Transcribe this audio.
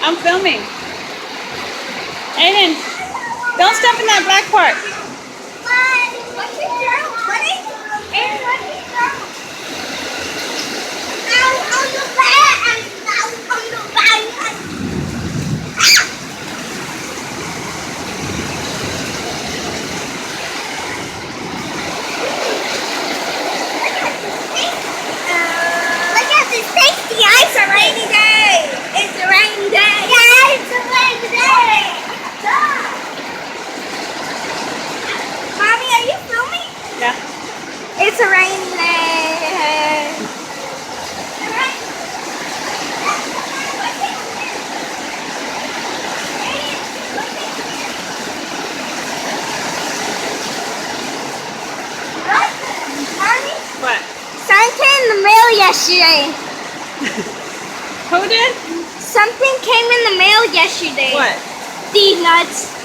I'm filming. Aiden, don't step in that black part. What's your journal, buddy? Aiden, what's your journal? On the back. On the back. Look at this tasty ice. It's a rainy day. It's a rainy day. Yeah, it's a rainy day. Mommy, are you filming? Yeah. It's a rainy day. Mommy, What? something came in the mail yesterday. Who did? Something came in the mail yesterday. What? These nuts.